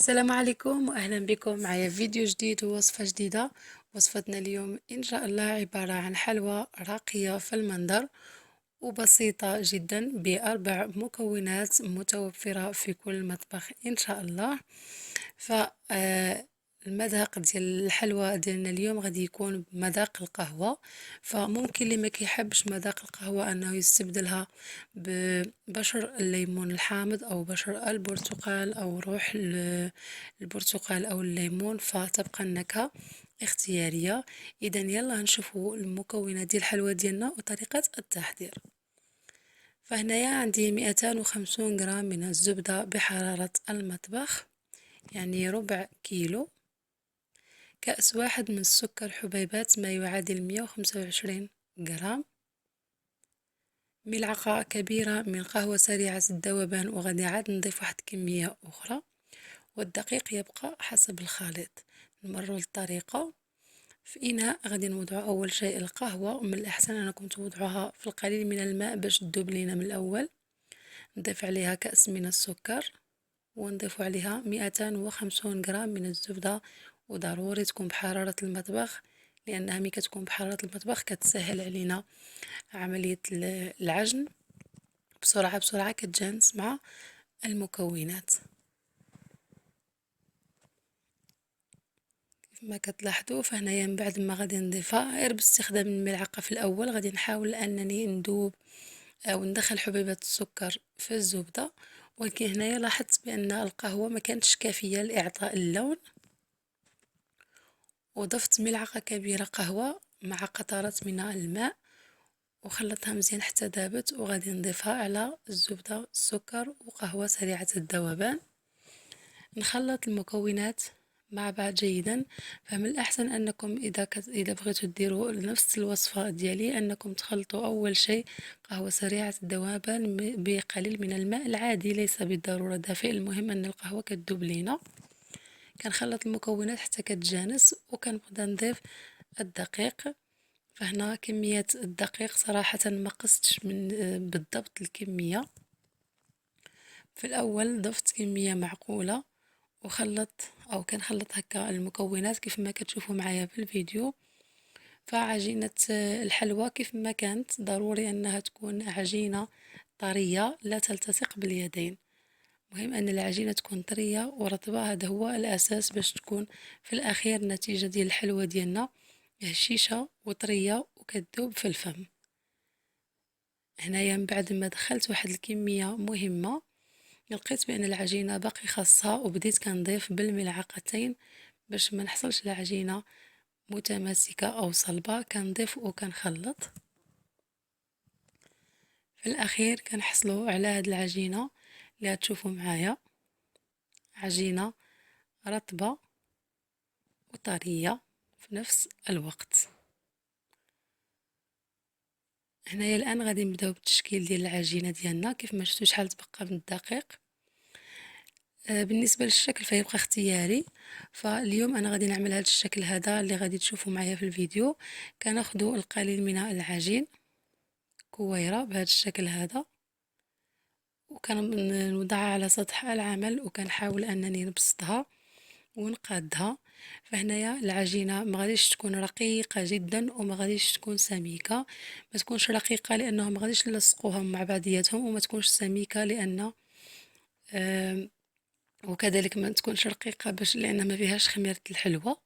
السلام عليكم واهلا بكم معايا في فيديو جديد ووصفة جديدة. وصفتنا اليوم ان شاء الله عبارة عن حلوى راقية في المنظر وبسيطة جدا بأربع مكونات متوفرة في كل مطبخ ان شاء الله. ف المذاق ديال الحلوى ديالنا اليوم غادي يكون بمذاق القهوة. فممكن اللي ما كيحبش مذاق القهوة انه يستبدلها ببشر الليمون الحامض او بشر البرتقال او روح البرتقال او الليمون، فتبقى النكهة اختيارية. اذا يلا نشوفوا المكونات ديال الحلوى ديالنا وطريقة التحضير. فهنايا عندي 250 غرام من الزبدة بحرارة المطبخ، يعني ربع كيلو. كأس واحد من السكر حبيبات ما يعادل 125 غرام. ملعقة كبيرة من قهوة سريعة الذوبان، وغادي عاد نضيف واحد كمية أخرى. والدقيق يبقى حسب الخليط. نمروا للطريقة. في إناء غادي نوضع أول شيء القهوة، ومن الأحسن أنكم توضعوها في القليل من الماء باش تذوب لينا من الأول. نضيف عليها كأس من السكر، ونضيف عليها 250 غرام من الزبدة، وضروري تكون بحرارة المطبخ لأنها ملي كتكون بحرارة المطبخ كتسهل علينا عملية العجن بسرعة كتجانس مع المكونات. كما كتلاحظوا فهنايا من بعد ما غادي نضيفها غير باستخدام الملعقة في الأول، غادي نحاول أنني ندوب أو ندخل حبيبات السكر في الزبدة. ولكن هنايا لاحظت بأن القهوة ما كانتش كافية لإعطاء اللون، وضفت ملعقة كبيرة قهوة مع قطرات من الماء وخلطها مزيان حتى ذابت، وغادي نضيفها على الزبدة السكر وقهوة سريعة الذوبان. نخلط المكونات مع بعض جيدا. فمن الأحسن أنكم إذا بغيتوا ديروا نفس الوصفة ديالي أنكم تخلطوا أول شيء قهوة سريعة الذوبان بقليل من الماء العادي، ليس بالضرورة دافئ، المهم أن القهوة كتذوب لينا. كنخلط المكونات حتى كتجانس وكنبدا نضيف الدقيق. فهنا كمية الدقيق صراحة ما قستش من بالضبط الكمية. في الأول ضفت كمية معقولة وخلط أو كنخلط هكا المكونات كيف ما كتشوفوا معايا في الفيديو. فعجينة الحلوى كيف ما كانت ضروري أنها تكون عجينة طرية لا تلتصق باليدين. مهم أن العجينة تكون طرية ورطبة، هذا هو الأساس باش تكون في الأخير النتيجة ديال الحلوى ديالنا هشيشة وطرية وكتذوب في الفم. هنايا من بعد ما دخلت واحد الكمية مهمة لقيت بأن العجينة باقي خاصها، وبديت كنضيف بالملعقتين باش ما نحصلش العجينة متماسكة أو صلبة. كنضيف وكنخلط. في الأخير كنحصلوا على هاد العجينة اللي هتشوفوا معايا، عجينة رطبة وطرية في نفس الوقت. هنايا الآن غادي نبداو بالتشكيل ديال العجينة ديالنا. كيف ما شفتوا شحال تبقى من الدقيق. بالنسبة للشكل فيبقى اختياري. فاليوم أنا غادي نعمل هذا الشكل هذا اللي غادي تشوفوا معايا في الفيديو. كناخدو القليل من العجين كويرة بهذا الشكل هذا، وكنوضعها على سطح العمل وكنحاول أنني نبسطها ونقادها. فهنايا العجينة ما غاديش تكون رقيقة جدا وما غاديش تكون سميكة. ما تكونش رقيقة لأنه ما غاديش نلصقوهم مع بعضياتهم، وما تكونش سميكة لأن وكذلك ما تكونش رقيقة باش لأن ما فيهاش خميرة الحلوى.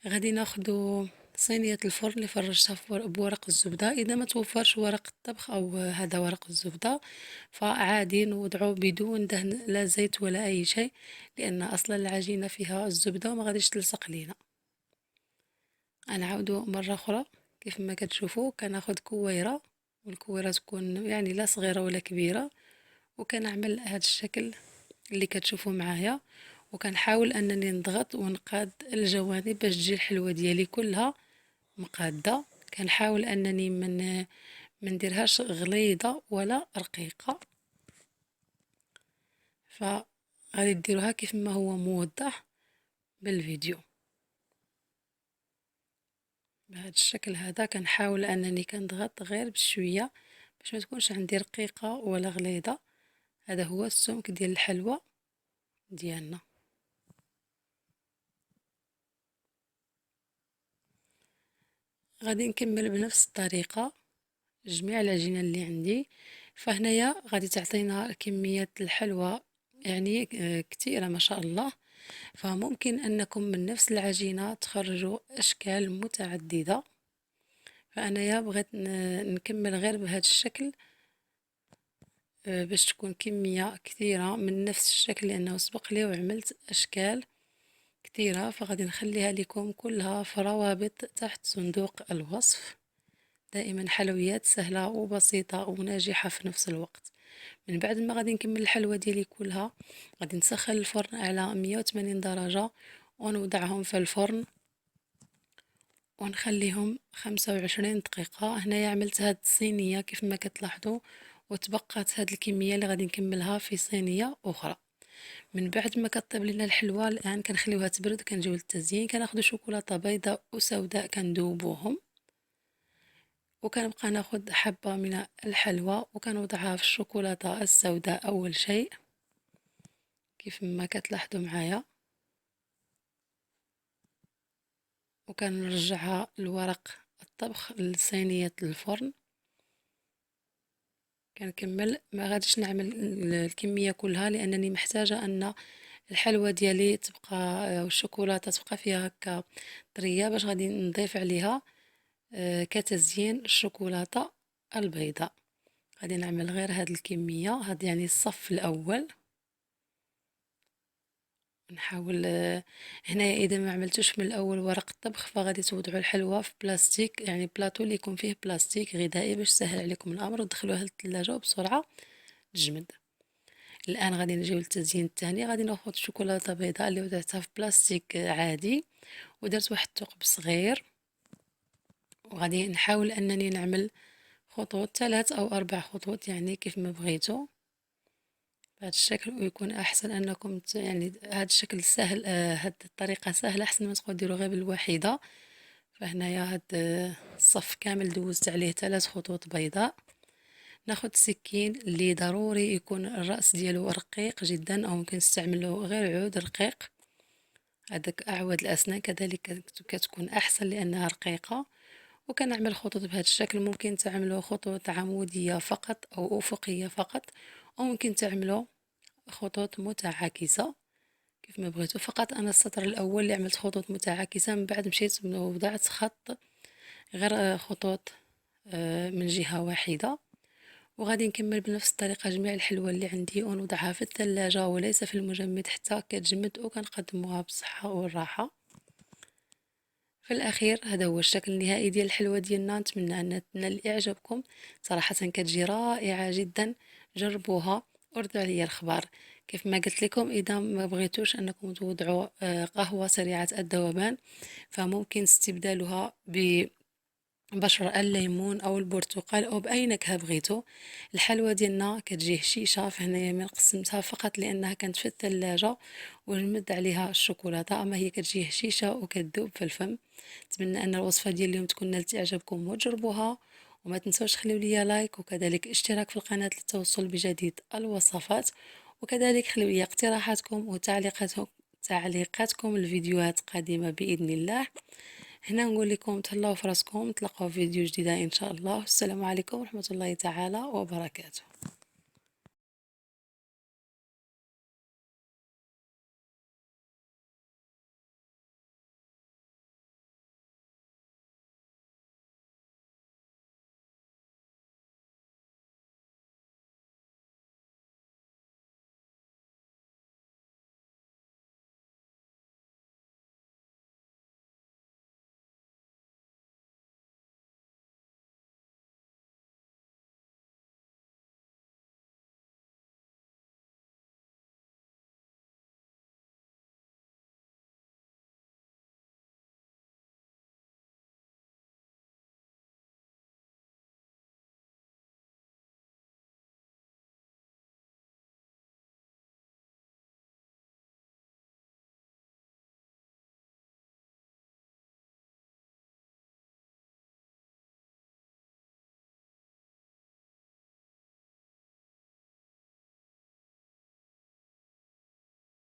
غادي ناخدو صينية الفرن اللي فرشتها بورق الزبدة. إذا ما توفرش ورق الطبخ أو هذا ورق الزبدة فعادي نوضعو بدون دهن، لا زيت ولا أي شيء، لأن أصلا العجينة فيها الزبدة وما غاديش تلصق لينا. نعاودو مرة أخرى. كيف ما كتشوفوا كناخد كويرة، والكويرة تكون يعني لا صغيرة ولا كبيرة، وكنعمل هذا الشكل اللي كتشوفوا معايا، وكنحاول انني نضغط ونقاد الجوانب باش تجي الحلوى ديالي كلها مقاده. كنحاول انني من نديرهاش غليظه ولا رقيقه. فغادي ديروها كيف ما هو موضح بالفيديو بهذا الشكل هذا. كنحاول انني كنضغط غير بشويه باش ما تكونش عندي رقيقه ولا غليظه. هذا هو السمك ديال الحلوى ديالنا. غادي نكمل بنفس الطريقة جميع العجينة اللي عندي. فهنايا غادي تعطينا كمية الحلوى يعني كتيرة ما شاء الله. فممكن أنكم من نفس العجينة تخرجوا أشكال متعددة. فأنايا بغيت نكمل غير بهذا الشكل باش تكون كمية كثيرة من نفس الشكل، لأنه سبق لي وعملت أشكال كثيرة. فغادي نخليها لكم كلها في روابط تحت صندوق الوصف. دائما حلويات سهلة وبسيطة وناجحة في نفس الوقت. من بعد ما غادي نكمل الحلوى ديالي كلها، غادي نسخن الفرن على 180 درجة ونوضعهم في الفرن ونخليهم 25 دقيقة. هنايا عملت هاد الصينية كيف ما كتلاحظوا، وتبقات هاد الكمية اللي غادي نكملها في صينية أخرى. من بعد ما كطيب لنا الحلوى الآن كنخليوها تبرد، كنجيو للتزيين. كناخدو شوكولاتة بيضاء وسوداء كندوبوهم، وكنبقى ناخد حبة من الحلوى وكنوضعها في الشوكولاتة السوداء أول شيء كيف ما كتلاحظوا معايا، وكنرجعها لورق الطبخ لصينية الفرن. كنكمل، ما غاديش نعمل الكمية كلها لأنني محتاجة أن الحلوى ديالي تبقى والشوكولاتة تبقى فيها هكا طرية، باش غادي نضيف عليها كتزيين الشوكولاتة البيضاء. غادي نعمل غير هاد الكمية، هاد يعني الصف الأول. نحاول هنايا اذا ما عملتوش من الاول ورق الطبخ فغادي توضعوا الحلوى في بلاستيك، يعني بلاطو اللي يكون فيه بلاستيك غذائي باش سهل عليكم الامر، ودخلوها للثلاجة وبسرعة تجمد. الان غادي نجيو للتزيين الثاني. غادي ناخذ شوكولاته بيضاء اللي وضعتها في بلاستيك عادي، ودرت واحد الثقب صغير، وغادي نحاول انني نعمل خطوط 3 أو 4 خطوط يعني كيف ما بغيتو بهذا الشكل، ويكون احسن انكم يعني هذا الشكل سهل. هاد الطريقه سهله احسن ما تقعدوا ديروا غير بالوحيده. فهنايا هاد الصف كامل دوزت عليه 3 خطوط بيضاء. ناخذ سكين اللي ضروري يكون الراس ديالو رقيق جدا، او ممكن نستعملوا غير عود رقيق. هذاك اعود الاسنان كذلك كتكون احسن لانها رقيقه. وكنعمل خطوط بهذا الشكل. ممكن تعملوا خطوط عموديه فقط او افقيه فقط، او ممكن تعملوا خطوط متعاكسة كيف ما بغيتو. فقط انا السطر الاول اللي عملت خطوط متعاكسة، من بعد مشيت وضعت خط غير خطوط من جهة واحدة. وغادي نكمل بنفس الطريقة جميع الحلوى اللي عندي ونوضعها في الثلاجة وليس في المجمد حتى كتجمد، وكنقدموها بالصحة والراحة. في الاخير هذا هو الشكل النهائي ديال الحلوى ديالنا. نتمنى ان تنال اعجابكم، صراحه كتجي رائعه جدا. جربوها وردوا عليا الخبر. كيف ما قلت لكم، اذا ما بغيتوش انكم توضعوا قهوه سريعه الذوبان، فممكن استبدالها بشر الليمون او البرتقال او باي نكهه بغيتو. الحلوى ديالنا كتجي هشيشه، فهنايا من قسمتها فقط لانها كانت في الثلاجه وجمد عليها الشوكولاته، اما هي كتجي هشيشه وكتذوب في الفم. نتمنى ان الوصفه ديال اليوم تكون نالت اعجابكم وتجربوها، وما تنسوش تخليو لي لايك وكذلك اشتراك في القناه للتوصل بجديد الوصفات. وكذلك خليو لي اقتراحاتكم وتعليقاتكم الفيديوهات قادمه باذن الله. هنا نقول لكم تهلاو في راسكم، نتلاقاو في فيديو جديد ان شاء الله. السلام عليكم ورحمه الله تعالى وبركاته.